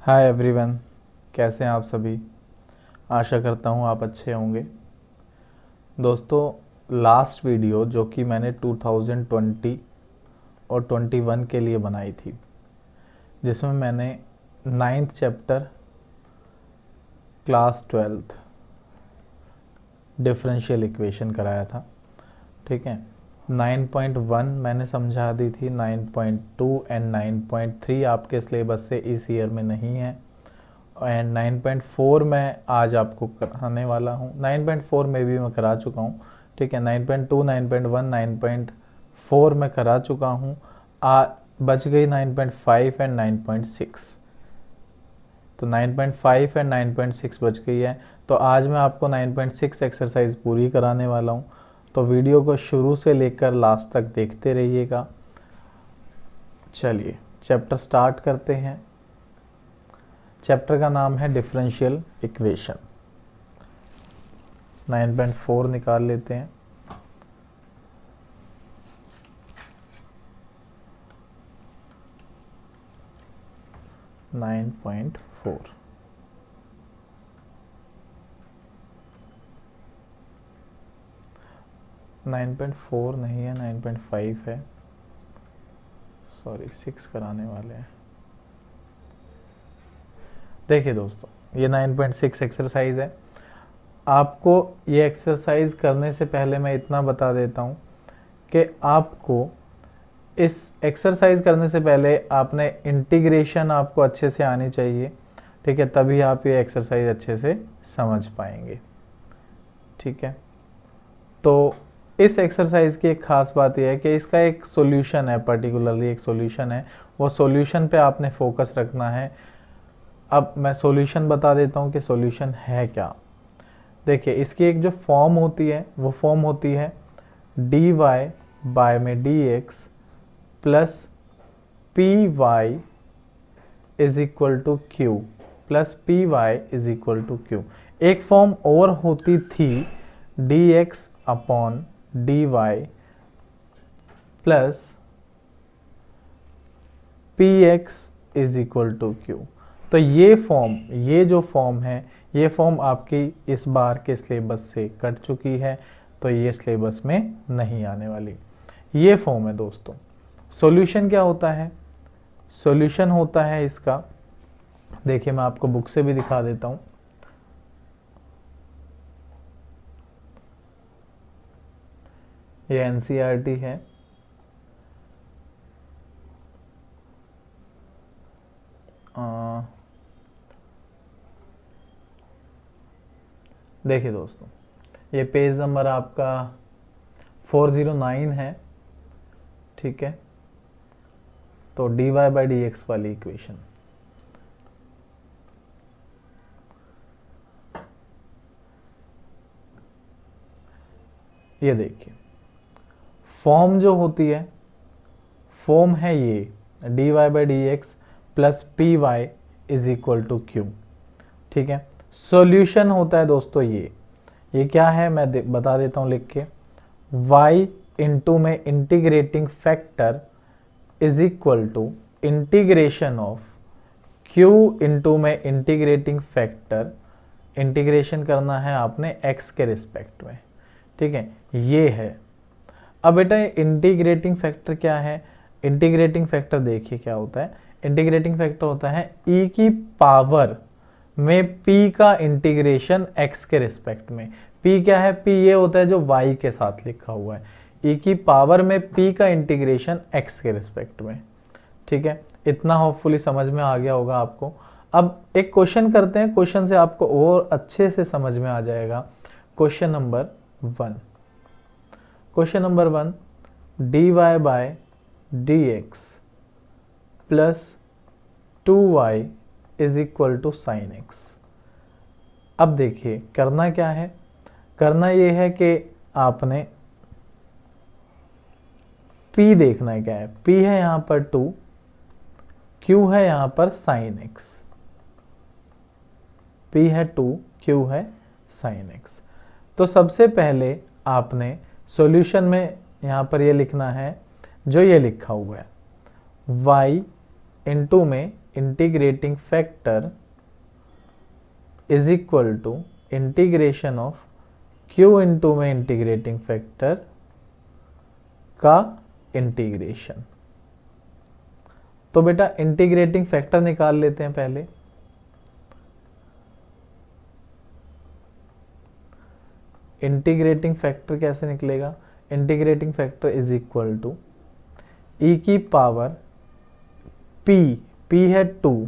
Hi everyone, कैसे हैं आप सभी। आशा करता हूँ आप अच्छे होंगे। दोस्तों, लास्ट वीडियो जो कि मैंने 2020 और 21 के लिए बनाई थी, जिसमें मैंने 9th chapter class 12th differential equation कराया था। ठीक है, 9.1 मैंने समझा दी थी, 9.2 एंड 9.3 आपके सिलेबस से इस ईयर में नहीं है, एंड 9.4 मैं आज आपको कराने वाला हूँ। 9.4 में भी मैं करा चुका हूँ। ठीक है, 9.2, 9.1, 9.4 मैं करा चुका हूँ। बच गई 9.5 एंड 9.6। तो 9.5 एंड 9.6 बच गई है। तो आज मैं आपको 9.6 एक्सरसाइज पूरी कराने वाला हूँ। तो वीडियो को शुरू से लेकर लास्ट तक देखते रहिएगा। चलिए चैप्टर स्टार्ट करते हैं। चैप्टर का नाम है डिफरेंशियल इक्वेशन। 9.4 निकाल लेते हैं। नाइन पॉइंट फोर 9.4 नहीं है, 9.5 है। सॉरी, 6 कराने वाले हैं। देखिए दोस्तों, ये 9.6 एक्सरसाइज है। आपको ये एक्सरसाइज करने से पहले मैं इतना बता देता हूँ कि आपको इस एक्सरसाइज करने से पहले आपने इंटीग्रेशन आपको अच्छे से आनी चाहिए। ठीक है, तभी आप ये एक्सरसाइज अच्छे से समझ पाएंगे। ठीक है, तो इस एक्सरसाइज की एक खास बात यह है कि इसका एक सॉल्यूशन है, पर्टिकुलरली एक सॉल्यूशन है। वो सॉल्यूशन पे आपने फोकस रखना है। अब मैं सॉल्यूशन बता देता हूँ कि सॉल्यूशन है क्या। देखिए, इसकी एक जो फॉर्म होती है वो फॉर्म होती है dy बाय में dx plus P Y is equal to Q plus P Y is equal to Q. एक फॉर्म और होती थी dx upon dy plus px is equal to Q. तो ये जो फॉर्म है, ये फॉर्म आपकी इस बार के सिलेबस से कट चुकी है, तो ये सिलेबस में नहीं आने वाली। ये फॉर्म है दोस्तों। सॉल्यूशन क्या होता है? सॉल्यूशन होता है इसका, देखिए मैं आपको बुक से भी दिखा देता हूं। ये एनसीईआरटी है। देखिए दोस्तों, ये पेज नंबर आपका 409 है। ठीक है, तो dy बाई डी एक्स वाली इक्वेशन। ये देखिए, फॉर्म जो होती है, फॉर्म है ये dy by D x plus P Y is equal to Q. ठीक है, सॉल्यूशन होता है दोस्तों ये क्या है मैं बता देता हूं लिख के। y इंटू में integrating factor is equal to integration of q into में इंटीग्रेटिंग फैक्टर। इंटीग्रेशन करना है आपने x के रिस्पेक्ट में। ठीक है, ये है। अब बेटा इंटीग्रेटिंग फैक्टर क्या है? इंटीग्रेटिंग फैक्टर देखिए क्या होता है। इंटीग्रेटिंग फैक्टर होता है e की पावर में p का इंटीग्रेशन x के रिस्पेक्ट में। p क्या है? p ये होता है जो y के साथ लिखा हुआ है। e की पावर में p का इंटीग्रेशन x के रिस्पेक्ट में। ठीक है, इतना होपफुली समझ में आ गया होगा आपको। अब एक क्वेश्चन करते हैं, क्वेश्चन से आपको और अच्छे से समझ में आ जाएगा। Question number 1। Question number 1, dy by D x plus 2y is equal to sine एक्स। अब देखिए करना क्या है। करना ये है कि आपने p देखना है क्या है। p है यहां पर 2, q है यहां पर साइन x। p है 2, q है साइन x। तो सबसे पहले आपने सॉल्यूशन में यहां पर ये लिखना है जो ये लिखा हुआ है, y इंटू में integrating factor is equal to integration of Q into में इंटीग्रेटिंग फैक्टर का इंटीग्रेशन। तो बेटा इंटीग्रेटिंग फैक्टर निकाल लेते हैं पहले। इंटीग्रेटिंग फैक्टर कैसे निकलेगा? Integrating factor is equal to e की पावर p है 2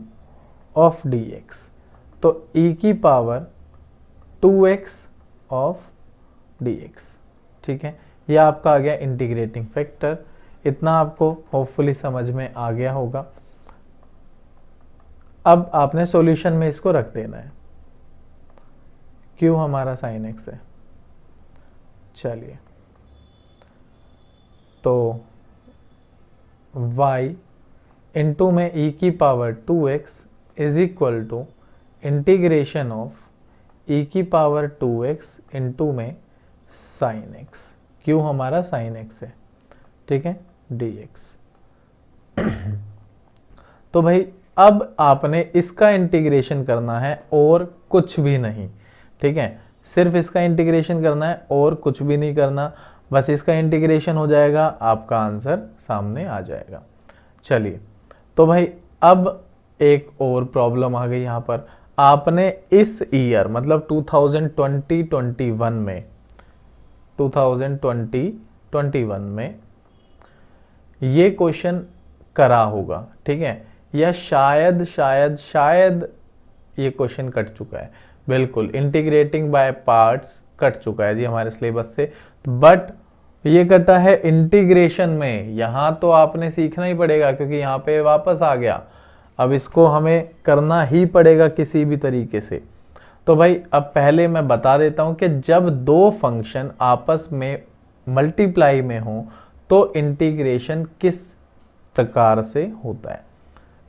ऑफ dx, तो e की पावर 2x ऑफ dx। ठीक है, ये आपका आ गया इंटीग्रेटिंग फैक्टर। इतना आपको होपफुली समझ में आ गया होगा। अब आपने सॉल्यूशन में इसको रख देना है। क्यों हमारा sin x है। चलिए, तो y इंटू में e की power 2x is equal to integration of e की पावर 2x इंटू में sin x। क्यों हमारा sin x है, ठीक है, dx। तो भाई अब आपने इसका इंटीग्रेशन करना है और कुछ भी नहीं, ठीक है, सिर्फ इसका इंटीग्रेशन करना है और कुछ भी नहीं करना। बस इसका इंटीग्रेशन हो जाएगा, आपका आंसर सामने आ जाएगा। चलिए, तो भाई अब एक और प्रॉब्लम आ गई यहाँ पर। आपने इस ईयर मतलब 2020-21 में 2020-21 में ये क्वेश्चन करा होगा, ठीक है, या शायद शायद शायद ये क्वेश्चन कट चुका है। बिल्कुल, इंटीग्रेटिंग बाय पार्ट्स कट चुका है जी हमारे सिलेबस से, बट ये कटा है इंटीग्रेशन में। यहाँ तो आपने सीखना ही पड़ेगा क्योंकि यहाँ पे वापस आ गया। अब इसको हमें करना ही पड़ेगा किसी भी तरीके से। तो भाई अब पहले मैं बता देता हूँ कि जब दो फंक्शन आपस में मल्टीप्लाई में हो तो इंटीग्रेशन किस प्रकार से होता है,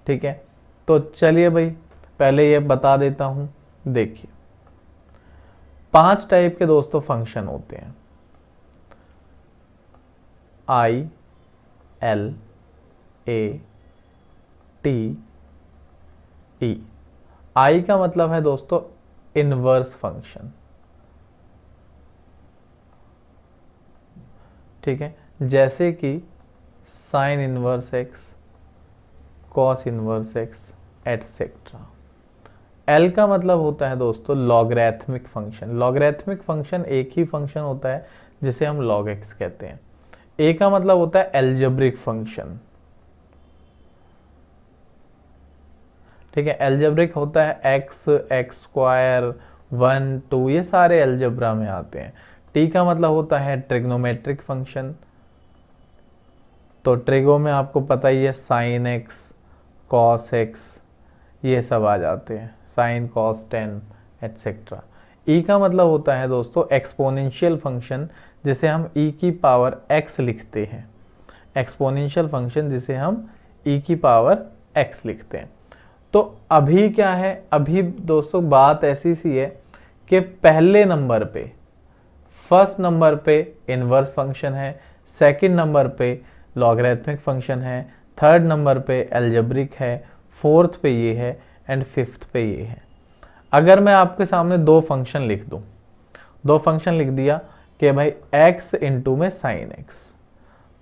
ठीक है। तो चलिए भाई पहले ये बता देता हूँ। देखिए, 5 टाइप के दोस्तों फंक्शन होते हैं। I, L, A, T, E। I का मतलब है दोस्तों इनवर्स फंक्शन, ठीक है, जैसे कि sine inverse x, cos inverse x etcetera. L का मतलब होता है दोस्तों लॉगरिथमिक फंक्शन। लॉगरिथमिक फंक्शन एक ही फंक्शन होता है जिसे हम log x कहते हैं। A का मतलब होता है एल्जेब्रिक फंक्शन, ठीक है, एल्जेब्रिक होता है x, x स्क्वायर, 1, 2, ये सारे एल्जेब्रा में आते हैं। T का मतलब होता है ट्रिग्नोमेट्रिक फंक्शन, तो ट्रिगो में आपको पता ही है साइन x, कॉस x, ये सब आ जाते हैं, साइन कॉस 10 एटसेट्रा। E का मतलब होता है दोस्तों एक्सपोनेंशियल फंक्शन, जिसे हम e की पावर x लिखते हैं। एक्सपोनेंशियल फंक्शन जिसे हम e की पावर x लिखते हैं। तो अभी क्या है, अभी दोस्तों बात ऐसी सी है कि पहले नंबर पे, फर्स्ट नंबर पे इनवर्स फंक्शन है, सेकंड नंबर पे लॉगरिथमिक फंक्शन है, थर्ड नंबर पे एल्जेब्रिक है, फोर्थ पे ये है एंड फिफ्थ पे ये है। अगर मैं आपके सामने दो फंक्शन लिख दूं, दो फंक्शन लिख दिया कि भाई x इंटू में साइन x,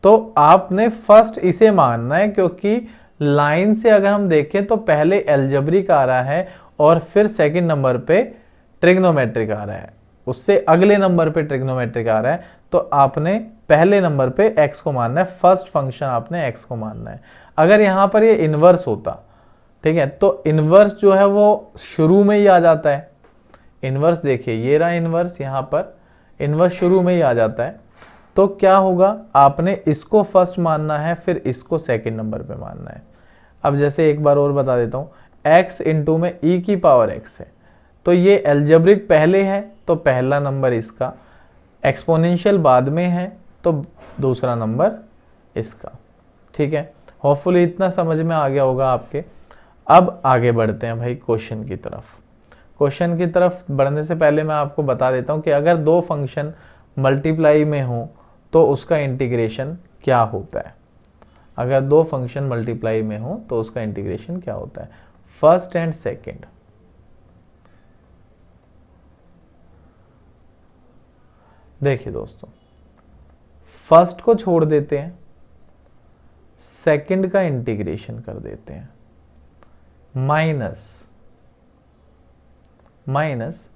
तो आपने फर्स्ट इसे मानना है क्योंकि लाइन से अगर हम देखें तो पहले एल्जेब्रिक आ रहा है और फिर सेकंड नंबर पे ट्रिग्नोमेट्रिक आ रहा है, उससे अगले नंबर पे ट्रिग्नोमेट्रिक आ रहा है, तो आपने पहले नंबर पे x को मानना है, फर्स्ट फंक्शन आपने x को मानना है। अगर यहाँ पर ये इनवर्स होता, ठीक है, तो इनवर्स जो है वो शुरू में ही आ जाता है। इनवर्स देखिए, ये रहा इनवर्स, यहाँ पर इनवर्स शुरू में ही आ जाता है। तो क्या होगा, आपने इसको फर्स्ट मानना है, फिर इसको सेकंड नंबर पे मानना है। अब जैसे एक बार और बता देता हूँ, x इंटू में e की पावर x है, तो ये एल्जेब्रिक पहले है तो पहला नंबर इसका, एक्सपोनेंशियल बाद में है तो दूसरा नंबर इसका, ठीक है। होपफुली इतना समझ में आ गया होगा आपके। अब आगे बढ़ते हैं भाई क्वेश्चन की तरफ। क्वेश्चन की तरफ बढ़ने से पहले मैं आपको बता देता हूँ कि अगर दो फंक्शन मल्टीप्लाई में हो तो उसका इंटीग्रेशन क्या होता है। अगर दो फंक्शन मल्टीप्लाई में हो तो उसका इंटीग्रेशन क्या होता है, फर्स्ट एंड सेकंड। देखिए दोस्तों, फर्स्ट को छोड़ देते हैं, सेकंड का इंटीग्रेशन कर देते हैं, माइनस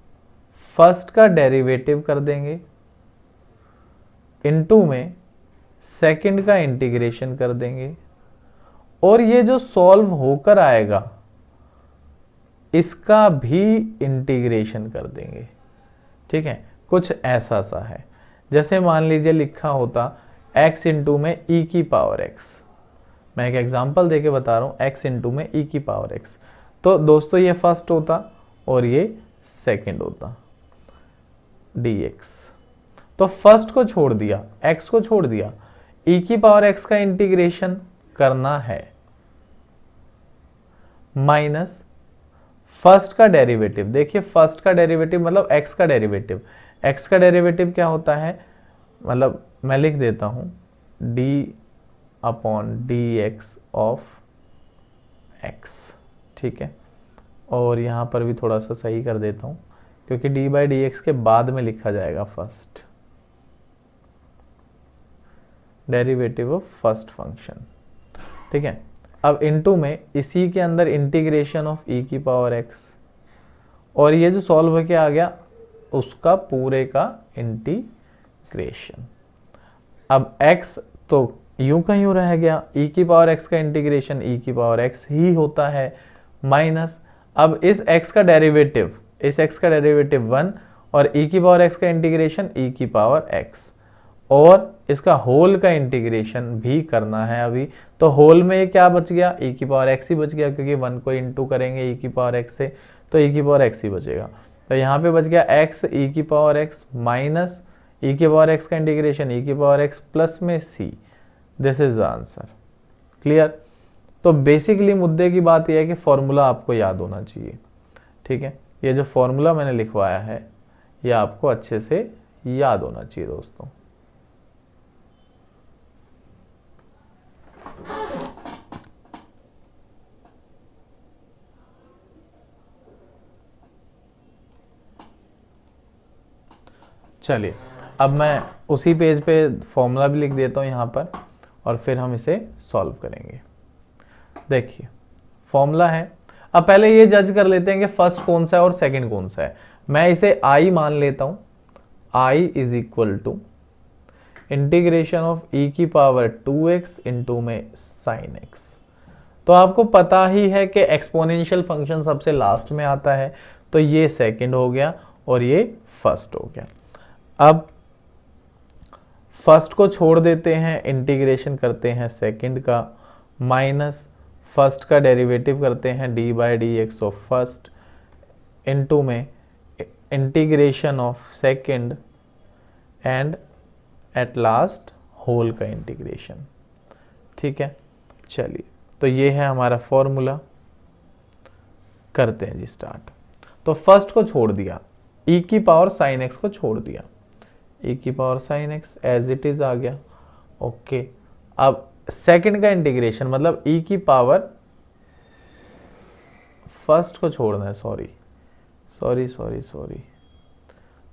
फर्स्ट का डेरिवेटिव कर देंगे, इनटू में सेकंड का इंटीग्रेशन कर देंगे, और ये जो सॉल्व होकर आएगा इसका भी इंटीग्रेशन कर देंगे। ठीक है, कुछ ऐसा सा है, जैसे मान लीजिए लिखा होता x इंटू में e की पावर x। मैं एक एग्जांपल देके बता रहा हूं, x इंटू में e की पावर x। तो दोस्तों ये फर्स्ट होता और ये सेकंड होता dx। तो फर्स्ट को छोड़ दिया, x को छोड़ दिया, e की पावर x का इंटीग्रेशन करना है, माइनस फर्स्ट का डेरिवेटिव। देखिए फर्स्ट का डेरिवेटिव मतलब x का डेरिवेटिव, x का डेरिवेटिव क्या होता है, मतलब मैं लिख देता हूं d upon dx of x। ठीक है, और यहां पर भी थोड़ा सा सही कर देता हूं क्योंकि d बाई डी एक्स के बाद में लिखा जाएगा first, derivative of first function. ठीक है, अब इनटू में इसी के अंदर इंटीग्रेशन ऑफ e की पावर x, और ये जो सॉल्व होके आ गया उसका पूरे का इंटीग्रेशन। अब x तो यूं का यूं रह गया, e की पावर x का इंटीग्रेशन e की पावर x ही होता है, माइनस अब इस x का डेरिवेटिव, इस x का डेरिवेटिव 1 और e की पावर x का इंटीग्रेशन e की पावर x, और इसका होल का इंटीग्रेशन भी करना है अभी। तो होल में ये क्या बच गया, e की पावर x ही बच गया, क्योंकि 1 को इंटू करेंगे e की पावर x से तो e की पावर x ही बचेगा। तो यहाँ पे बच गया x e की पावर x माइनस e की पावर x का इंटीग्रेशन e की पावर x प्लस में c। This is the answer. Clear. तो बेसिकली मुद्दे की बात यह है कि फॉर्मूला आपको याद होना चाहिए। ठीक है, ये जो फॉर्मूला मैंने लिखवाया है ये आपको अच्छे से याद होना चाहिए दोस्तों। चलिए अब मैं उसी पेज पे फॉर्मूला भी लिख देता हूँ यहाँ पर, और फिर हम इसे सॉल्व करेंगे। देखिए फॉर्मूला है, अब पहले ये जज कर लेते हैं कि फर्स्ट कौन सा है और सेकंड कौन सा है। मैं इसे i मान लेता हूँ, i is equal to integration of e की पावर 2x इंटू में sin x। तो आपको पता ही है कि एक्सपोनेंशियल फंक्शन सबसे लास्ट में आता है, तो ये सेकंड हो गया और ये फर्स्ट हो गया। अब फर्स्ट को छोड़ देते हैं, इंटीग्रेशन करते हैं सेकंड का, माइनस फर्स्ट का डेरिवेटिव करते हैं d by D x of first into में integration of second and at last whole का इंटीग्रेशन। ठीक है, चलिए तो ये है हमारा फॉर्मूला, करते हैं जी स्टार्ट। तो फर्स्ट को छोड़ दिया, e की पावर साइन एक्स को छोड़ दिया, e की power sine x as it is आ गया। ओके, अब सेकंड का इंटीग्रेशन मतलब e की पावर, फर्स्ट को छोड़ना है, सॉरी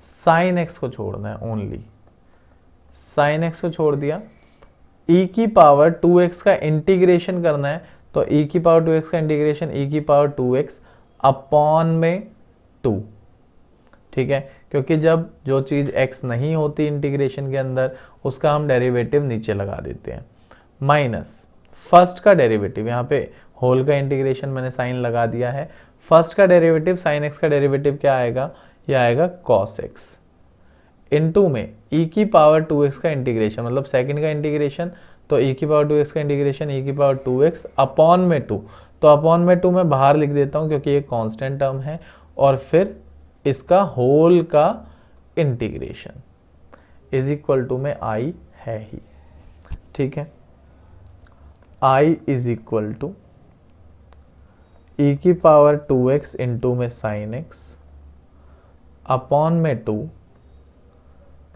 साइन एक्स को छोड़ना है, ओनली साइन एक्स को छोड़ दिया, e की पावर 2x का इंटीग्रेशन करना है, तो e की पावर 2x का इंटीग्रेशन e की पावर 2x अपॉन में 2। ठीक है, क्योंकि जब जो चीज़ x नहीं होती इंटीग्रेशन के अंदर उसका हम डेरिवेटिव नीचे लगा देते हैं, माइनस फर्स्ट का डेरिवेटिव, यहाँ पे होल का इंटीग्रेशन मैंने साइन लगा दिया है, फर्स्ट का डेरिवेटिव साइन x का डेरिवेटिव क्या आएगा, यह आएगा cos x इनटू में e की पावर 2x का इंटीग्रेशन मतलब सेकंड का इंटीग्रेशन, तो e की पावर 2x का इंटीग्रेशन e की पावर 2x अपॉन में 2। तो अपॉन में 2 मैं बाहर लिख देता हूँ क्योंकि ये कांस्टेंट टर्म है, और फिर इसका होल का इंटीग्रेशन इज इक्वल टू में i है ही। ठीक है, i is equal to e की पावर 2x इंटू में साइन x अपॉन में 2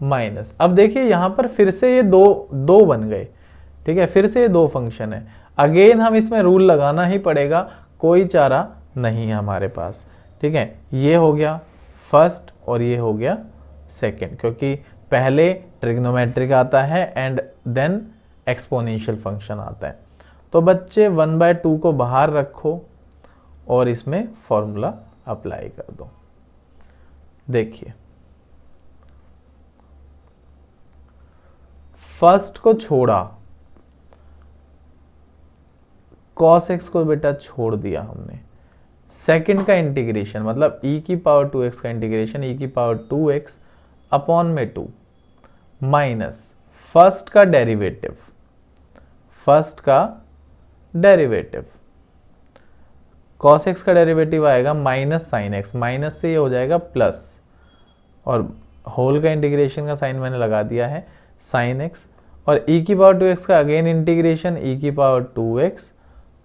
माइनस, अब देखिए यहां पर फिर से ये दो बन गए। ठीक है, फिर से ये 2 फंक्शन है, अगेन हम इसमें रूल लगाना ही पड़ेगा, कोई चारा नहीं है हमारे पास। ठीक है, ये हो गया फर्स्ट और ये हो गया सेकंड, क्योंकि पहले ट्रिग्नोमेट्रिक आता है एंड देन एक्सपोनेंशियल फंक्शन आता है। तो बच्चे 1/2 को बाहर रखो और इसमें फॉर्मूला अप्लाई कर दो। देखिए फर्स्ट को छोड़ा, cos x को बेटा छोड़ दिया हमने, सेकंड का इंटीग्रेशन मतलब e की पावर 2x का इंटीग्रेशन e की पावर 2x अपॉन में 2 माइनस फर्स्ट का डेरिवेटिव, फर्स्ट का डेरिवेटिव cos x का डेरिवेटिव आएगा माइनस साइन x, माइनस से ये हो जाएगा प्लस, और होल का इंटीग्रेशन का साइन मैंने लगा दिया है साइन x, और e की पावर 2x का अगेन इंटीग्रेशन e की पावर 2x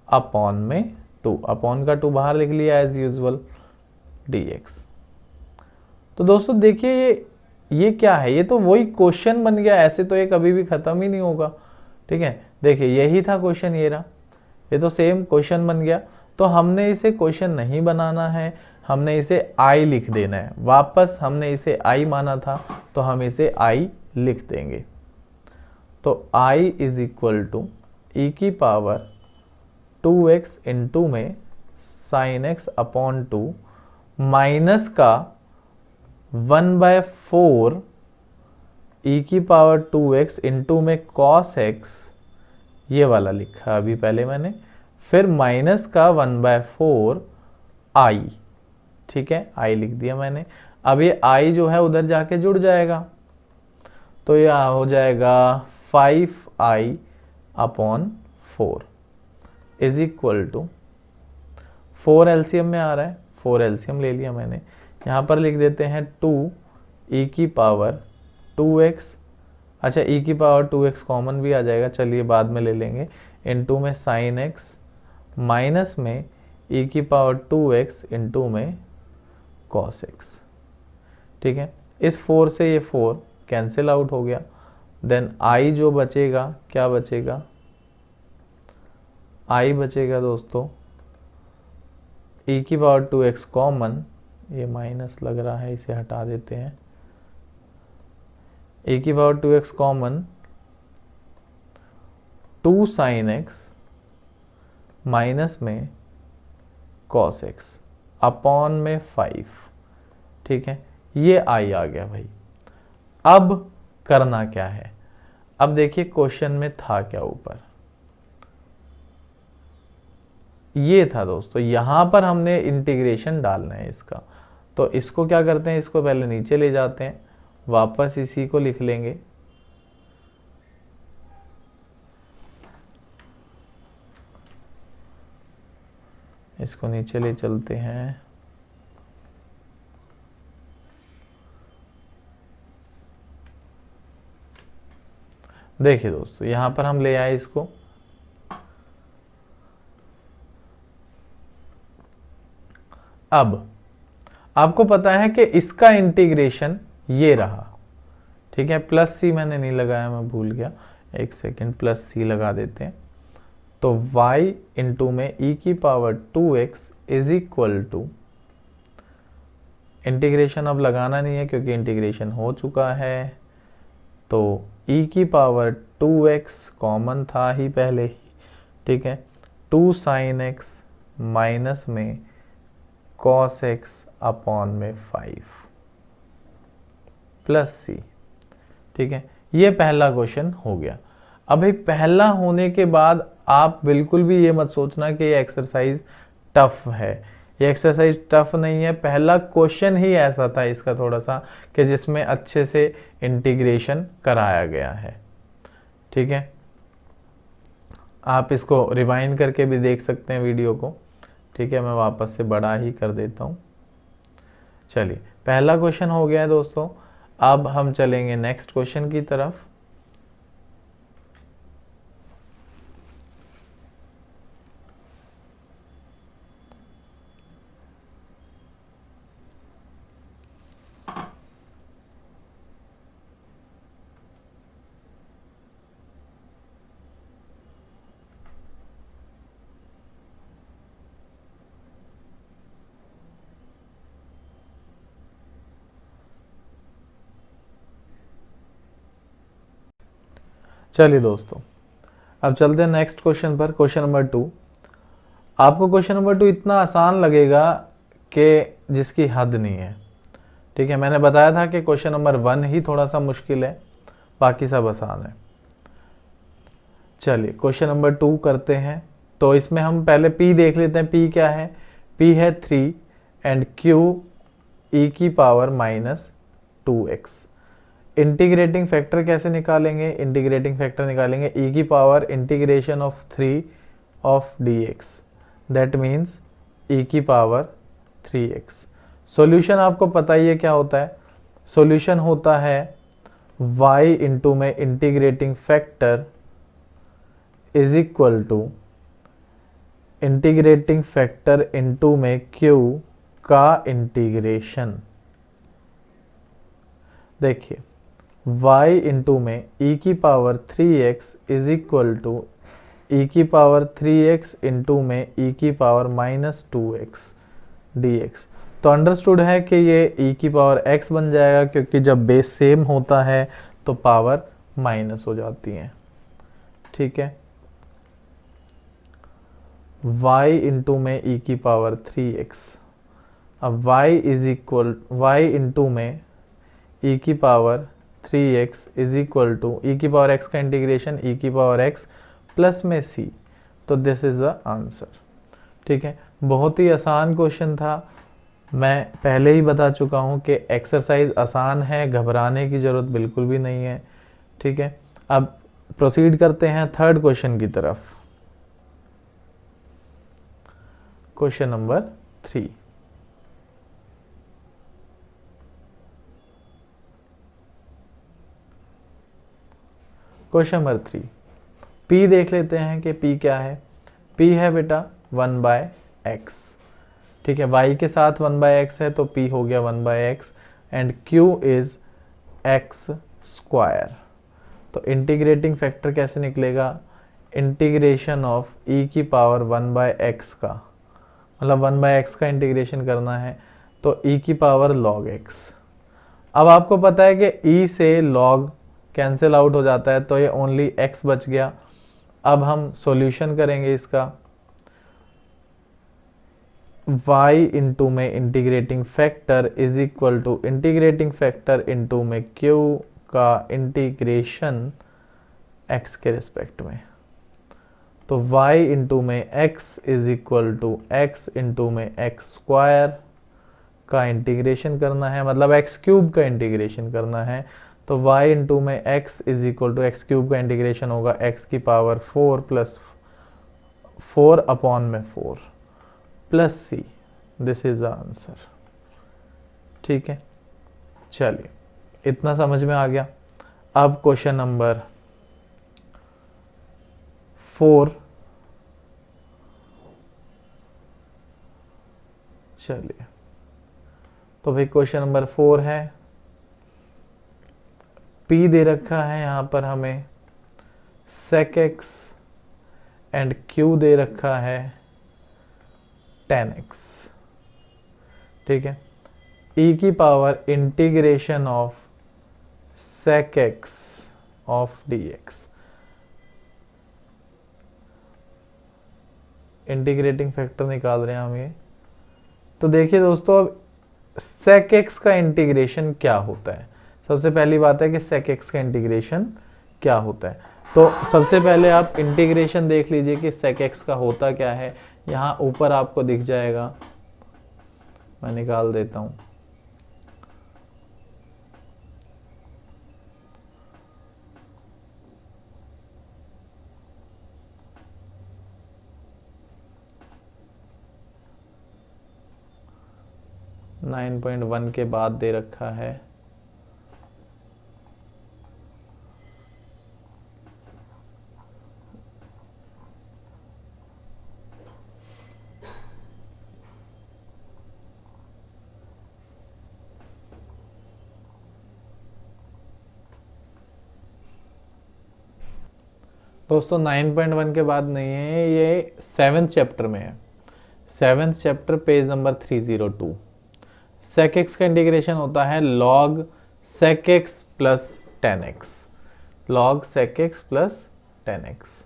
अपॉन में 2, अपॉन का 2 बाहर लिख लिया एज यूजुअल dx। तो दोस्तों देखिए ये क्या है, ये तो वही क्वेश्चन बन गया, ऐसे तो ये कभी भी खत्म ही नहीं होगा। ठीक है, देखिए यही था क्वेश्चन, ये रहा, ये तो सेम क्वेश्चन बन गया। तो हमने इसे क्वेश्चन नहीं बनाना है, हमने इसे आई लिख देना है, वापस हमने इसे आई माना था तो हम इसे आई लिख देंगे। तो i is equal to e की पावर 2x इंटू में साइन x अपॉन 2 माइनस का 1/4 ई की पावर 2x इंटू में cos x, ये वाला लिखा अभी पहले मैंने, फिर माइनस का 1/4 i, ठीक है, i लिख दिया मैंने। अब ये i जो है उधर जाके जुड़ जाएगा, तो ये हो जाएगा 5i upon 4 is equal to 4 LCM में आ रहा है, 4 एलसीएम ले लिया मैंने, यहाँ पर लिख देते हैं 2 ई की पावर 2x, अच्छा ई की पावर 2x कॉमन भी आ जाएगा, चलिए बाद में ले लेंगे, इनटू में साइन x माइनस में ई की पावर 2x इंटू में cos x। ठीक है, इस 4 से ये 4 कैंसिल आउट हो गया, देन i जो बचेगा, क्या बचेगा, i बचेगा दोस्तों e की पावर 2x कॉमन, ये माइनस लग रहा है इसे हटा देते हैं, e की power 2x common 2 sine x minus में cos x अपॉन में 5। ठीक है, ये आई आ गया भाई। अब करना क्या है, अब देखिए क्वेश्चन में था क्या, ऊपर ये था दोस्तों, यहां पर हमने इंटीग्रेशन डालना है इसका, तो इसको क्या करते हैं, इसको पहले नीचे ले जाते हैं, वापस इसी को लिख लेंगे, इसको नीचे ले चलते हैं, देखिए दोस्तों यहां पर हम ले आए इसको, अब आपको पता है कि इसका इंटीग्रेशन ये रहा, ठीक है, प्लस सी मैंने नहीं लगाया, मैं भूल गया, एक सेकेंड, प्लस सी लगा देते हैं, तो y इंटू में e की power 2x is equal to, integration अब लगाना नहीं है क्योंकि इंटीग्रेशन हो चुका है, तो e की पावर 2x कॉमन था ही पहले ही, ठीक है, 2 साइन x माइनस में cos x अपॉन में 5 प्लस सी। ठीक है, ये पहला क्वेश्चन हो गया। अब भाई पहला होने के बाद आप बिल्कुल भी ये मत सोचना कि ये एक्सरसाइज टफ है, ये एक्सरसाइज टफ नहीं है, पहला क्वेश्चन ही ऐसा था इसका थोड़ा सा कि जिसमें अच्छे से इंटीग्रेशन कराया गया है। ठीक है, आप इसको रिवाइंड करके भी देख सकते हैं वीडियो को। ठीक है, मैं वापस से बड़ा ही कर देता हूँ। चलिए पहला क्वेश्चन हो गया है दोस्तों, अब हम चलेंगे नेक्स्ट क्वेश्चन की तरफ। चलिए दोस्तों, अब चलते हैं नेक्स्ट क्वेश्चन पर। Question number 2। आपको क्वेश्चन नंबर 2 इतना आसान लगेगा कि जिसकी हद नहीं है। ठीक है, मैंने बताया था कि क्वेश्चन नंबर 1 ही थोड़ा सा मुश्किल है, बाकी सब आसान है। चलिए क्वेश्चन नंबर 2 करते हैं। तो इसमें हम पहले p देख लेते हैं। p क्या है? p है 3 एंड q e की पावर -2x। इंटीग्रेटिंग फैक्टर कैसे निकालेंगे? इंटीग्रेटिंग फैक्टर निकालेंगे e की power integration of 3 of dx, that means e की पावर 3x। सॉल्यूशन आपको पता ही है क्या होता है। सॉल्यूशन होता है y इंटू में integrating factor is equal to integrating factor into में q का इंटीग्रेशन। देखिए y इंटू में e की power 3x is equal to e की पावर 3x इंटू में e की पावर -2x dx। तो अंडरस्टूड है कि ये e की पावर x बन जाएगा, क्योंकि जब बेस सेम होता है तो पावर माइनस हो जाती है। ठीक है, y इंटू में e की पावर 3x। अब y is equal y into में e की power 3x is equal to e की पावर x का इंटीग्रेशन e की पावर x प्लस में c। तो दिस इज द आंसर। ठीक है, बहुत ही आसान क्वेश्चन था। मैं पहले ही बता चुका हूं कि एक्सरसाइज आसान है, घबराने की ज़रूरत बिल्कुल भी नहीं है। ठीक है, अब प्रोसीड करते हैं थर्ड क्वेश्चन की तरफ। Question number 3। Question number 3, p देख लेते हैं कि p क्या है। p है बेटा 1/x। ठीक है, y के साथ 1/x है तो p हो गया 1/x and q is x square. तो इंटीग्रेटिंग फैक्टर कैसे निकलेगा? इंटीग्रेशन ऑफ e की पावर 1/x का, मतलब 1/x का इंटीग्रेशन करना है तो e की पावर log x। अब आपको पता है कि e से log कैंसिल आउट हो जाता है तो ये ओनली x बच गया। अब हम सॉल्यूशन करेंगे इसका। y इंटू में integrating factor is equal to integrating factor into में q का इंटीग्रेशन x के रिस्पेक्ट में। तो y इंटू में x is equal to x into में x स्क्वायर का इंटीग्रेशन करना है, मतलब x क्यूब का इंटीग्रेशन करना है। तो y इंटू में x is equal to X cube का इंटीग्रेशन होगा x की पावर 4 प्लस 4 अपॉन में 4 plus c। This is the answer. ठीक है, चलिए इतना समझ में आ गया। अब क्वेश्चन नंबर 4। चलिए, तो भाई क्वेश्चन नंबर 4 है। p दे रखा है यहाँ पर हमें sec x एंड q दे रखा है tan x। ठीक है, e की power integration of sec x of dx। Integrating factor निकाल रहे हैं हम ये। तो देखिए दोस्तों, अब sec x का इंटीग्रेशन क्या होता है? सबसे पहली बात है कि sec x का इंटीग्रेशन क्या होता है। तो सबसे पहले आप इंटीग्रेशन देख लीजिए कि sec x का होता क्या है। यहाँ ऊपर आपको दिख जाएगा, मैं निकाल देता हूँ। नाइन 9.1 के बाद दे रखा है दोस्तों। 9.1 के बाद नहीं है, ये 7th चैप्टर में है। 7th chapter page number 302। sec x का इंटीग्रेशन होता है log sec x plus tan x। log sec x plus tan x।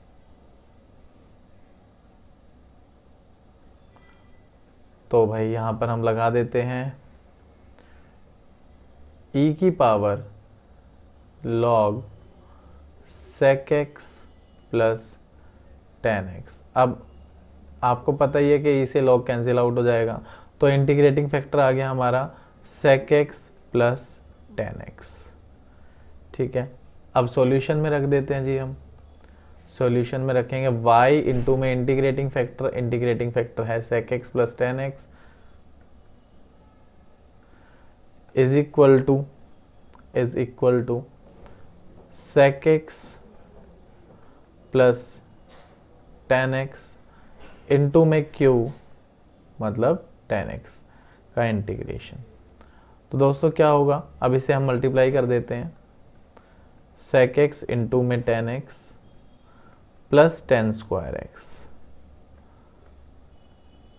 तो भाई यहां पर हम लगा देते हैं e की power log sec x plus tan x। अब आपको पता ही है कि e से log कैंसिल आउट हो जाएगा, तो इंटीग्रेटिंग फैक्टर आ गया हमारा sec x plus tan x। ठीक है, अब सॉल्यूशन में रख देते हैं जी। हम सॉल्यूशन में रखेंगे y इंटू में इंटीग्रेटिंग फैक्टर है sec x plus tan x is equal to sec x plus tan x into में q मतलब tan x का इंटीग्रेशन। तो दोस्तों क्या होगा, अब इसे हम मल्टीप्लाई कर देते हैं, sec x इंटू में tan x plus tan square x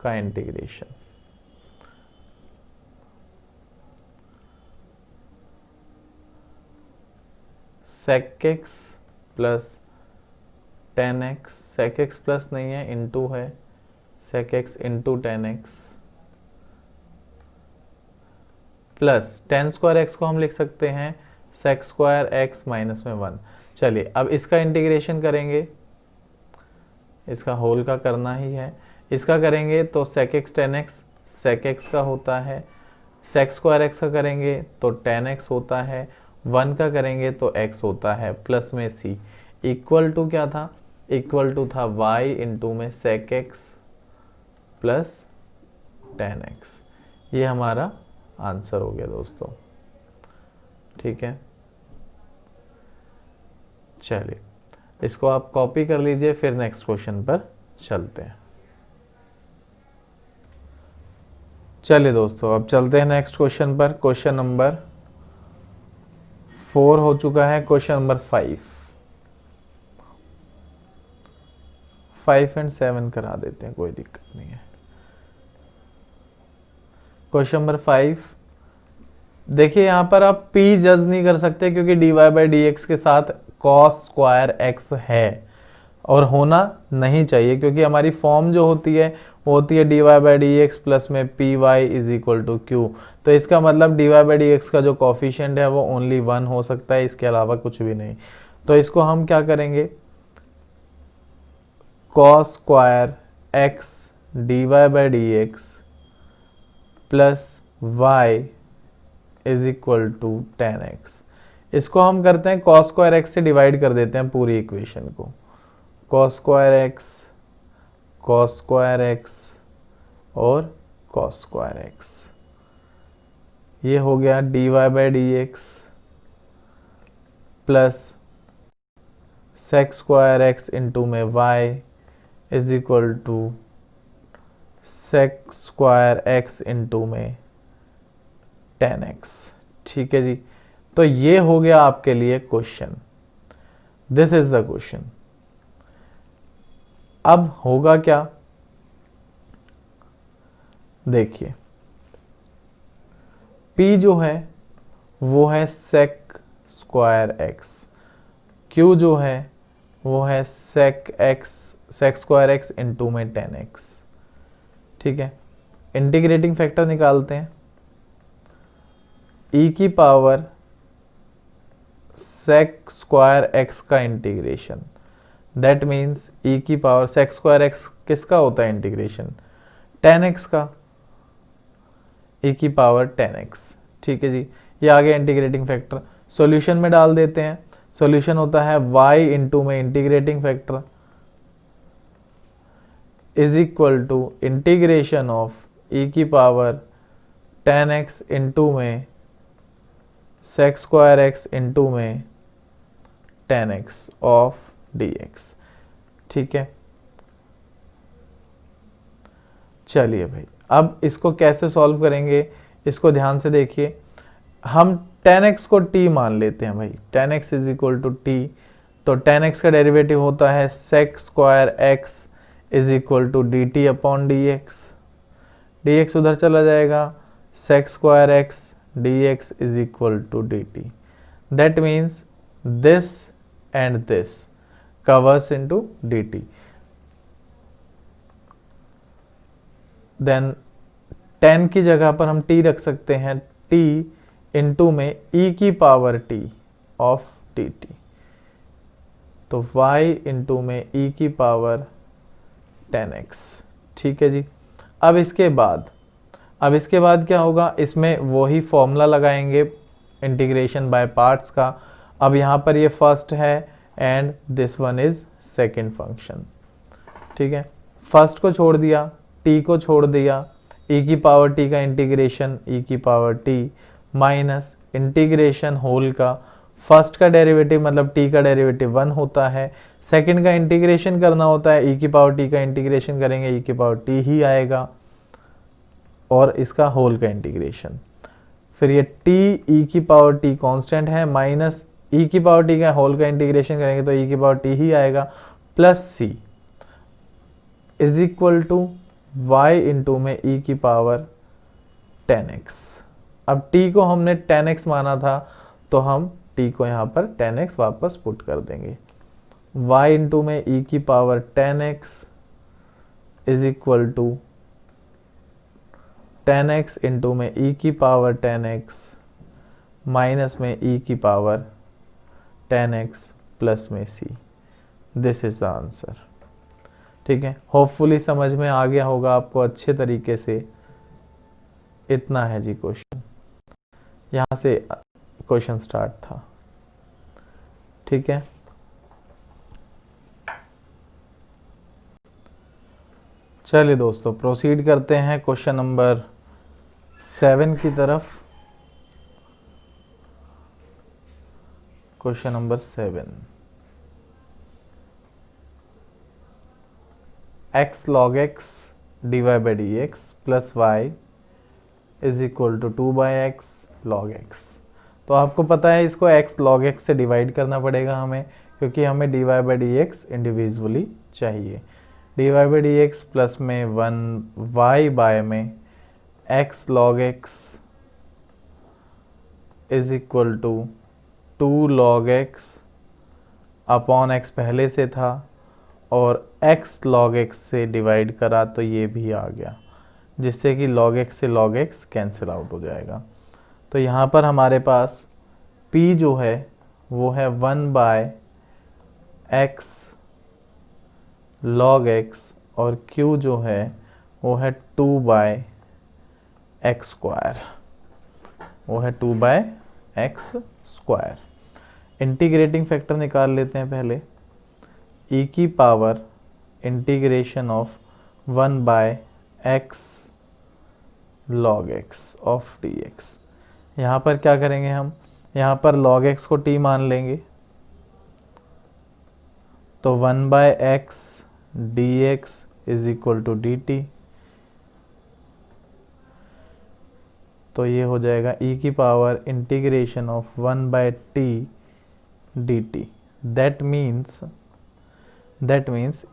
का integration. sec x plus tan x, sec x plus नहीं है इंटू है, sec x into tan x plus tan square x को हम लिख सकते हैं sec स्क्वायर x माइनस में 1। चलिए अब इसका इंटीग्रेशन करेंगे, इसका होल का करना ही है। इसका करेंगे तो sec x tan x sec x का होता है, sec स्क्वायर x का करेंगे तो tan x होता है, 1 का करेंगे तो x होता है, प्लस में c इक्वल टू क्या था, इक्वल टू था y इंटू में sec x plus tan x। ये हमारा आंसर हो गया दोस्तों। ठीक है, चलिए इसको आप कॉपी कर लीजिए, फिर नेक्स्ट क्वेश्चन पर चलते हैं। चलिए दोस्तों अब चलते हैं नेक्स्ट क्वेश्चन पर। क्वेश्चन नंबर 4 हो चुका है, क्वेश्चन नंबर 5 एंड 7 करा देते हैं, कोई दिक्कत नहीं है। क्वेश्चन नंबर 5 देखिए, यहां पर आप p जज नहीं कर सकते क्योंकि dy बाई डी एक्स के साथ cos स्क्वायर x है और होना नहीं चाहिए, क्योंकि हमारी फॉर्म जो होती है वो होती है dy by D x plus में p Y is equal to Q. तो इसका मतलब dy बाई डी एक्स का जो कॉफिशिएंट है वो ओनली 1 हो सकता है, इसके अलावा कुछ भी नहीं। तो इसको हम क्या करेंगे, cos square x dy by D x plus y is equal to tan x। इसको हम करते हैं cos स्क्वायर x से डिवाइड कर देते हैं पूरी इक्वेशन को, cos स्क्वायर x और cos स्क्वायर x। ये हो गया dy by D x plus sec square x into में y is equal to sec square x into में tan x। ठीक है जी, तो ये हो गया आपके लिए question, this is the question. अब होगा क्या, देखिए p जो है वो है sec स्क्वायर x, q जो है वो है sec स्क्वायर x इंटू में tan x। ठीक है, इंटीग्रेटिंग फैक्टर निकालते हैं, e की पावर sec स्क्वायर x का इंटीग्रेशन, दैट मीन्स e की पावर sec स्क्वायर x किसका होता है इंटीग्रेशन, tan x का, e की पावर tan x। ठीक है जी, ये आ गया इंटीग्रेटिंग फैक्टर। सॉल्यूशन में डाल देते हैं, सॉल्यूशन होता है y इंटू में integrating factor is equal to integration of e की पावर tan x इंटू में sec स्क्वायर x इंटू में tan x ऑफ dx। ठीक है, चलिए भाई अब इसको कैसे सॉल्व करेंगे, इसको ध्यान से देखिए। हम tan x को t मान लेते हैं भाई, tan x is equal to t, तो tan x का डेरिवेटिव होता है sec square x is equal to D T upon D X, D X उधर चला जाएगा, sec square x dx is equal to dt। That means this and this covers into dt, then 10 की जगह पर हम t रख सकते हैं, t इनटू में e की पावर t ऑफ dt, तो y इंटू में e की पावर 10x। ठीक है जी। अब इसके बाद क्या होगा, इसमें वही फॉर्मूला लगाएंगे इंटीग्रेशन बाय पार्ट्स का। अब यहाँ पर ये फर्स्ट है and this one is second function. ठीक है, फर्स्ट को छोड़ दिया, t को छोड़ दिया, e की पावर t का इंटीग्रेशन e की power t minus integration whole का फर्स्ट का डेरिवेटिव मतलब t का डेरिवेटिव 1 होता है, सेकंड का इंटीग्रेशन करना होता है, e की पावर t का इंटीग्रेशन करेंगे e की पावर t ही आएगा, और इसका होल का इंटीग्रेशन। फिर ये t e की पावर t कांस्टेंट है, माइनस e की पावर t का होल का इंटीग्रेशन करेंगे तो e की पावर t ही आएगा, plus c is equal to y into में e की पावर 10x। अब t को हमने 10x माना था तो हम t को यहाँ पर 10x वापस पुट कर देंगे, y इंटू में e की power 10x is equal to 10x into में e की पावर 10x माइनस में e की पावर 10x प्लस में c। This is the answer. ठीक है, होपफुली समझ में आ गया होगा आपको अच्छे तरीके से। इतना है जी क्वेश्चन, यहाँ से क्वेश्चन स्टार्ट था। ठीक है, चलिए दोस्तों प्रोसीड करते हैं क्वेश्चन नंबर 7 की तरफ। Question number 7, x log x dy by dx plus y is equal to 2 by x log x। तो आपको पता है इसको x log x से डिवाइड करना पड़ेगा हमें, क्योंकि हमें dy by dx इंडिविजुअली चाहिए। dy by dx प्लस में 1 y बाय में x log x is equal to 2 log x upon x पहले से था, और x log x से डिवाइड करा तो ये भी आ गया, जिससे कि log x से log x कैंसिल आउट हो जाएगा। तो यहाँ पर हमारे पास p जो है वो है 1 बाय x log x, और q जो है वो है 2 बाय एक्स स्क्वायर, वो है 2 by x square. Integrating factor निकाल लेते हैं पहले, e की power integration of 1 by x log x of dx। यहाँ पर क्या करेंगे हम, यहाँ पर log x को t मान लेंगे, तो 1 by x dx is equal to dt, तो ये हो जाएगा e की power integration of 1 by t dt। That means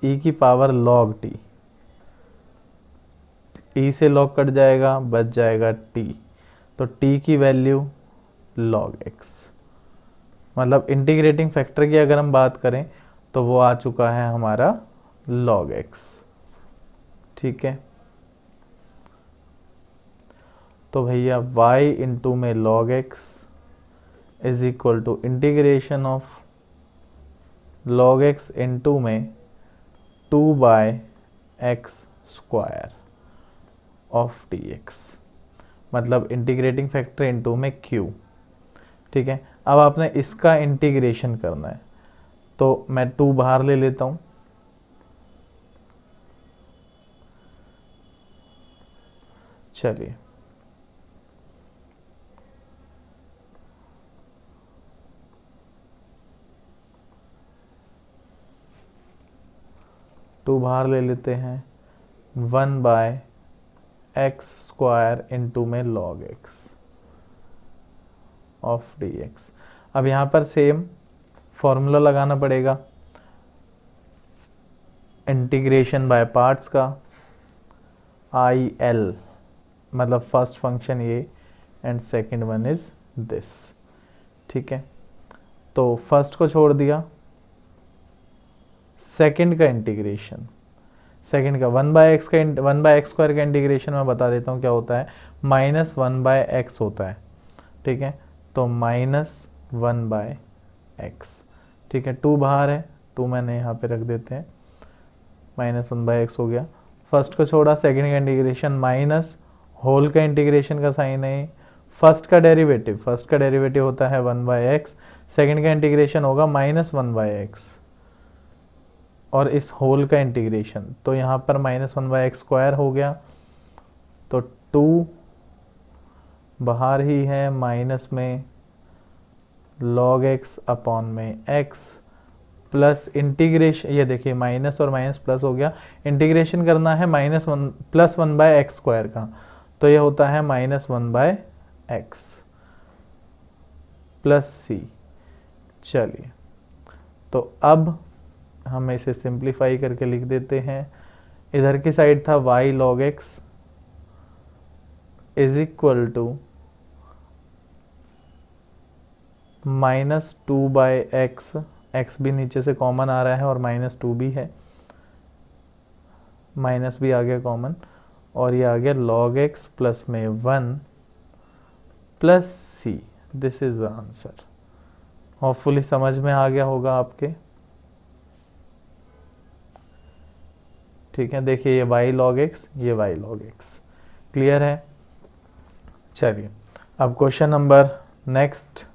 e की पावर log t, e से log कट जाएगा, बच जाएगा t, तो t की वैल्यू log x। मतलब इंटीग्रेटिंग फैक्टर की अगर हम बात करें तो वो आ चुका है हमारा log x। ठीक है, तो भैया y इंटू में log x is equal to integration of log x into में 2 by x square of dx, मतलब इंटीग्रेटिंग फैक्टर इंटू में q। ठीक है, अब आपने इसका इंटीग्रेशन करना है, तो मैं 2 बाहर ले लेता हूँ, चलिए टू बाहर ले लेते हैं, 1 बाय एक्स स्क्वायर इंटू में log x ऑफ dx। अब यहाँ पर सेम फॉर्मूला लगाना पड़ेगा इंटीग्रेशन बाय पार्ट्स का, IL मतलब फर्स्ट फंक्शन ये and second one is this. ठीक है, तो फर्स्ट को छोड़ दिया, सेकंड का इंटीग्रेशन, सेकंड का 1/x का 1/x² का इंटीग्रेशन मैं बता देता हूँ क्या होता है, -1/x होता है, ठीक है। तो -1/x, ठीक है। 2 बाहर है, 2 मैंने यहाँ पे रख देते हैं, -1/x हो गया। फर्स्ट को छोड़ा, सेकंड का इंटीग्रेशन, माइनस होल का इंटीग्रेशन का साइन है, फर्स्ट का डेरिवेटिव होता है 1/x, सेकंड का इंटीग्रेशन होगा -1/x, और इस होल का इंटीग्रेशन, तो यहाँ पर -1/x² हो गया, तो 2 बाहर ही है, माइनस में log x अपॉन में x, प्लस इंटीग्रेशन, ये देखिए माइनस और माइनस प्लस हो गया, इंटीग्रेशन करना है -1 + 1/x² का, तो ये होता है -1/x प्लस c। चलिए, तो अब हम इसे सिंप्लीफाई करके लिख देते हैं। इधर की साइड था y log x is equal to -2/x, x भी नीचे से कॉमन आ रहा है और -2 भी है, माइनस भी आ गया कॉमन, और ये आ गया log x प्लस में 1 plus c। This is the answer. Hopefully समझ में आ गया होगा आपके, ठीक है। देखिए ये y log x, ये y log x, क्लियर है। चलिए, अब क्वेश्चन नंबर नेक्स्ट,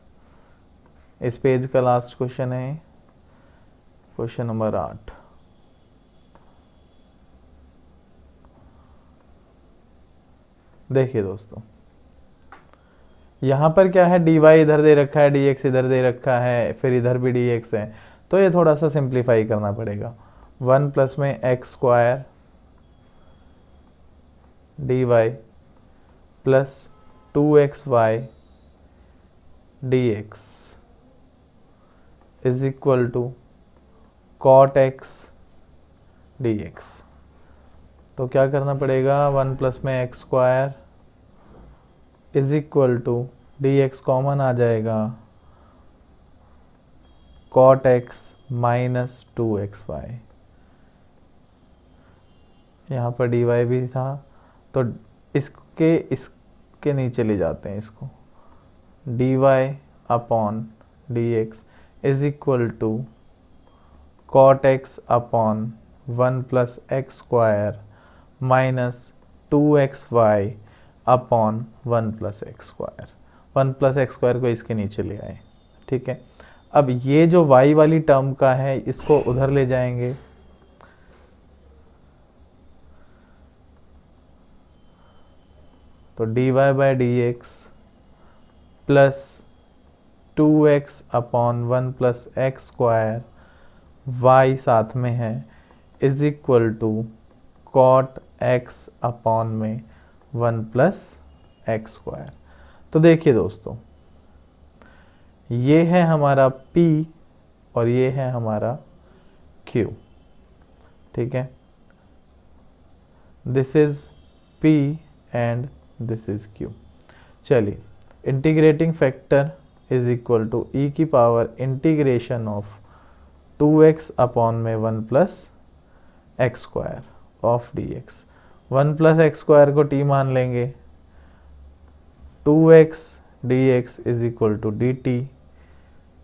इस पेज का लास्ट क्वेश्चन है क्वेश्चन नंबर 8। देखिए दोस्तों, यहाँ पर क्या है, dy इधर दे रखा है, dx इधर दे रखा है, फिर इधर भी dx है, तो ये थोड़ा सा सिंप्लीफाई करना पड़ेगा। 1 प्लस में x² dy plus 2xy dx is equal to cot x dx। तो क्या करना पड़ेगा, 1 प्लस में x² is equal to dx common आ जाएगा, cot x माइनस 2xy, यहाँ पर dy भी था, तो इसके नीचे ले जाते हैं इसको, dy upon dx is equal to cot x upon 1 plus x² minus 2xy upon 1 plus x²। 1 plus x² को इसके नीचे ले आए, ठीक है। अब ये जो y वाली टर्म का है, इसको उधर ले जाएंगे, तो dy by dx plus 2x upon 1 plus x² y साथ में है is equal to cot x upon में 1 प्लस x²। तो देखिए दोस्तों, ये है हमारा P और ये है हमारा Q, ठीक है। This is P and this is Q। चलिए, integrating factor is equal to e की power integration of 2x upon में 1 plus x² of dx। 1 plus x² को t मान लेंगे, 2x dx is equal to dt,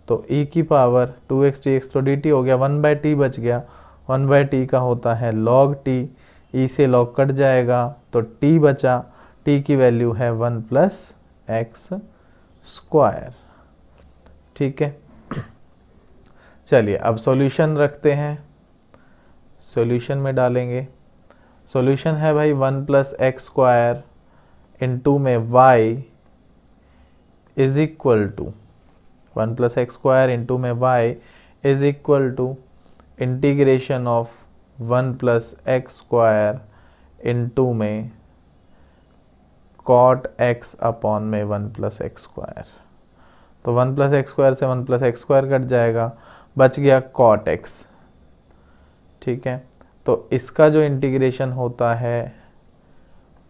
तो e की power 2x dx तो dt हो गया, 1/t बच गया, 1/t का होता है log t, e से log कट जाएगा, तो t बचा, t की वैल्यू है 1 प्लस x², ठीक है। चलिए, अब सॉल्यूशन रखते हैं, सॉल्यूशन में डालेंगे। सॉल्यूशन है भाई 1 प्लस x² इंटू में y is equal to 1 plus x² into में y is equal to integration of 1 plus x² into में cot x अपॉन में 1 प्लस x²। तो 1 प्लस x² से 1 प्लस x² कट जाएगा, बच गया cot x, ठीक है। तो इसका जो इंटीग्रेशन होता है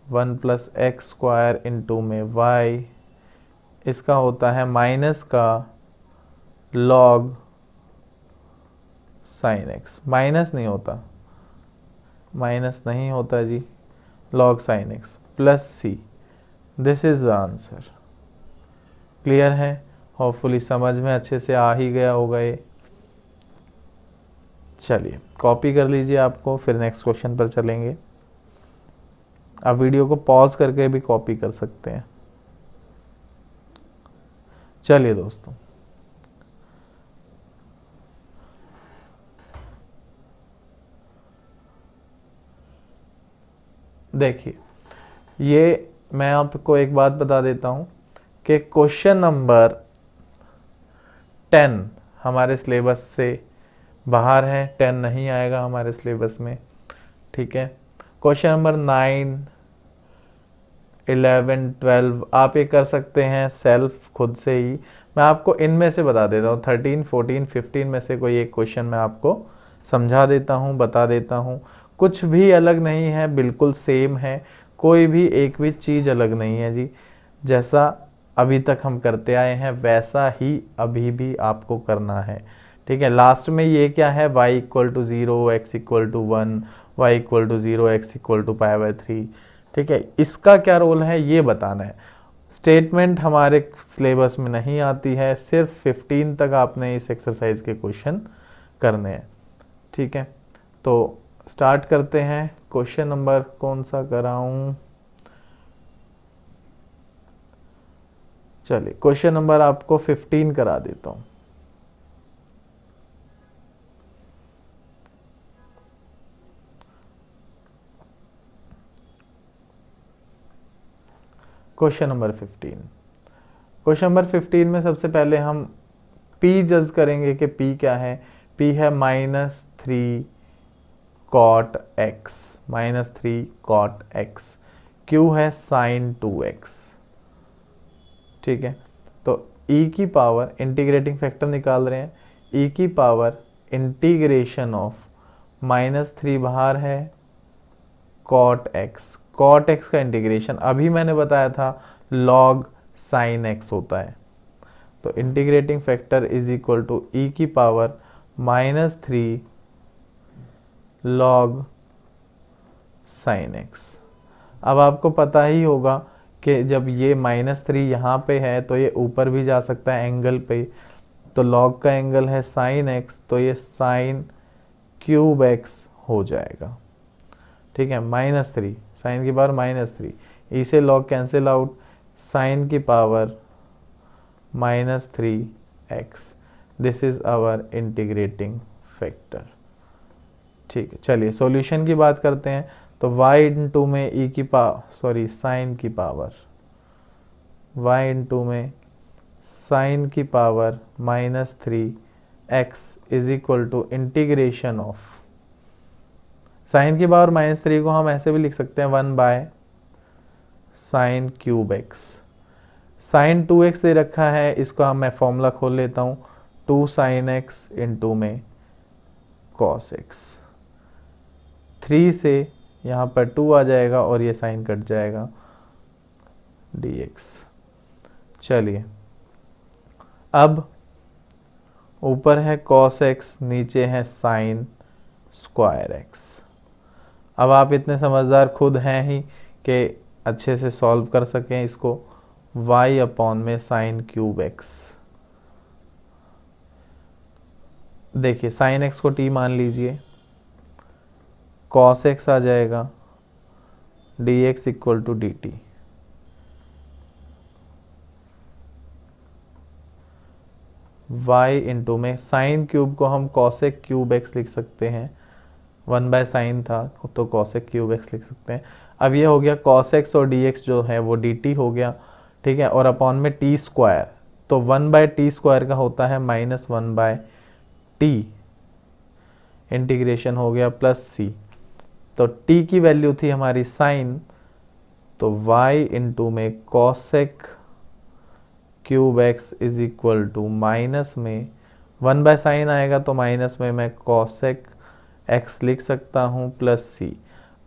1 प्लस x² इंटू में y, इसका होता है माइनस का log साइन एक्स, माइनस नहीं होता, माइनस नहीं होता जी, log sine x plus c, this is the answer. Clear है? होपफुली समझ में अच्छे से आ ही गया होगा ये। चलिए कॉपी कर लीजिए आपको, फिर नेक्स्ट क्वेश्चन पर चलेंगे। आप वीडियो को पॉज करके भी कॉपी कर सकते हैं। चलिए दोस्तों, देखिए ये मैं आपको एक बात बता देता हूं कि क्वेश्चन नंबर 10 हमारे सिलेबस से बाहर है, 10 नहीं आएगा हमारे सिलेबस में, ठीक है। क्वेश्चन नंबर 9, 11, 12 आप ये कर सकते हैं सेल्फ खुद से ही। मैं आपको इनमें से बता देता हूँ, 13, 14, 15 में से कोई एक क्वेश्चन मैं आपको समझा देता हूँ, बता देता हूँ। कुछ भी अलग नहीं है, बिल्कुल सेम है, कोई भी एक भी चीज़ अलग नहीं है जी। जैसा अभी तक हम करते आए हैं वैसा ही अभी भी आपको करना है, ठीक है। लास्ट में ये क्या है, y equal to 0, x equal to 1, y equal to 0, x equal to π/3, ठीक है। इसका क्या रोल है ये बताना है। स्टेटमेंट हमारे सिलेबस में नहीं आती है, सिर्फ 15 तक आपने इस एक्सरसाइज के क्वेश्चन करने हैं, ठीक है। तो स्टार्ट करते हैं। क्वेश्चन नंबर कौन सा कराऊं? चलिए क्वेश्चन नंबर आपको 15 करा देता हूं। क्वेश्चन नंबर 15, क्वेश्चन नंबर 15 में सबसे पहले हम p जज करेंगे कि p क्या है। p है -3 cot x, -3 cot x। q है sin 2x, ठीक है। तो e की पावर, इंटीग्रेटिंग फैक्टर निकाल रहे हैं, e की पावर इंटीग्रेशन ऑफ -3 बाहर है, cot x, cot x का इंटीग्रेशन अभी मैंने बताया था log sin x होता है। तो integrating factor is equal to e की पावर -3 log sin x। अब आपको पता ही होगा कि जब ये -3 यहाँ पे है तो ये ऊपर भी जा सकता है एंगल पे, तो log का एंगल है sin x, तो ये sin क्यूब x हो जाएगा, ठीक है। -3 साइन की पावर -3, ई से log कैंसिल आउट, साइन की power -3x, this is our integrating factor, ठीक है। चलिए सॉल्यूशन की बात करते हैं। तो y इंटू में e की पावर, सॉरी साइन की पावर, y इंटू में साइन की power -3x is equal to integration of, sine की पावर -3 को हम ऐसे भी लिख सकते हैं 1 sine cube x। Sine 2x दे रखा है, इसको हम मैं फॉर्मूला खोल लेता हूँ, 2 साइन x इंटू में cos x। 3 से यहाँ पर 2 आ जाएगा और ये साइन कट जाएगा, dx। चलिए अब ऊपर है cos x, नीचे है साइन स्क्वायर x। अब आप इतने समझदार खुद हैं ही कि अच्छे से सॉल्व कर सकें इसको। y अपॉन में साइन क्यूब x, देखिए साइन x को t मान लीजिए, cos x आ जाएगा, dx equal to dt। y into में साइन क्यूब को हम cosec क्यूब x लिख सकते हैं, 1/sin था तो cosec क्यूब x लिख सकते हैं। अब ये हो गया cos x और dx जो है वो dt हो गया, ठीक है। और अपॉन में t स्क्वायर, तो 1/t स्क्वायर का होता है -1/t, इंटीग्रेशन हो गया प्लस c। तो t की वैल्यू थी हमारी साइन, तो y इंटू में cosec cube x is equal to minus में 1/sin आएगा तो माइनस में मैं cosec x लिख सकता हूँ प्लस c।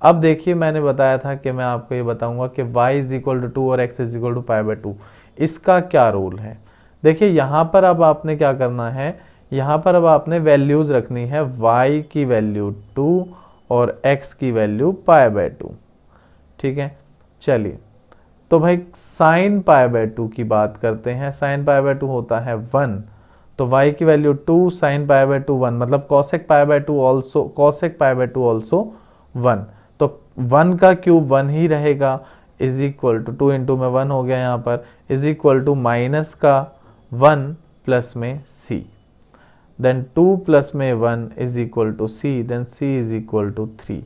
अब देखिए मैंने बताया था कि मैं आपको ये बताऊंगा कि y इज इक्वल टू 2 और x इज इक्वल टू π/2, इसका क्या रोल है। देखिए यहाँ पर अब आपने क्या करना है, यहाँ पर अब आपने वैल्यूज़ रखनी है, y की वैल्यू 2 और x की वैल्यू π/2। ठीक है, चलिए तो भाई साइन π/2 की बात करते हैं। साइन π/2 होता है 1, तो y की वैल्यू 2, साइन π/2 1, मतलब cosec π/2 ऑल्सो 1। तो 1 का क्यूब 1 ही रहेगा, इज इक्वल टू 2 इंटू में 1 हो गया यहाँ पर, इज इक्वल टू माइनस का 1 प्लस में c, देन 2 प्लस में 1 is equal to c, then c is equal to 3।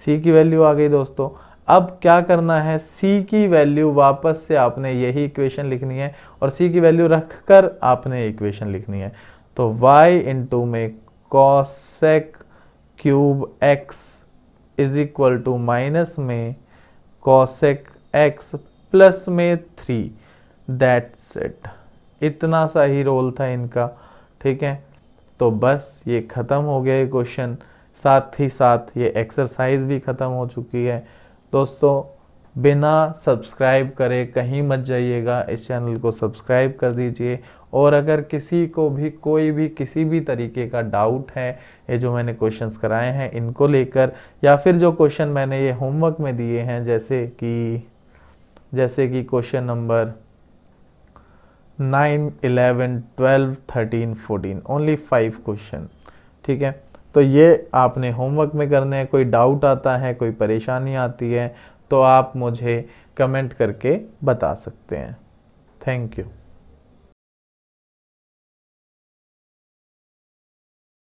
c की वैल्यू आ गई दोस्तों। अब क्या करना है, c की वैल्यू वापस से आपने यही इक्वेशन लिखनी है और c की वैल्यू रखकर आपने इक्वेशन लिखनी है। तो y इंटू में cosec cube x is equal to minus में cosec x प्लस में 3, दैट्स इट। इतना सा ही रोल था इनका। ठीक है, तो बस ये ख़त्म हो गया ये क्वेश्चन, साथ ही साथ ये एक्सरसाइज भी ख़त्म हो चुकी है। दोस्तों बिना सब्सक्राइब करे कहीं मत जाइएगा, इस चैनल को सब्सक्राइब कर दीजिए। और अगर किसी को भी कोई भी किसी भी तरीके का डाउट है ये जो मैंने क्वेश्चंस कराए हैं इनको लेकर, या फिर जो क्वेश्चन मैंने ये होमवर्क में दिए हैं जैसे कि क्वेश्चन नंबर 9, 11, 12, 13, 14, ओनली 5 क्वेश्चन। ठीक है, तो ये आपने होमवर्क में करने हैं। कोई डाउट आता है, कोई परेशानी आती है तो आप मुझे कमेंट करके बता सकते हैं। Thank you.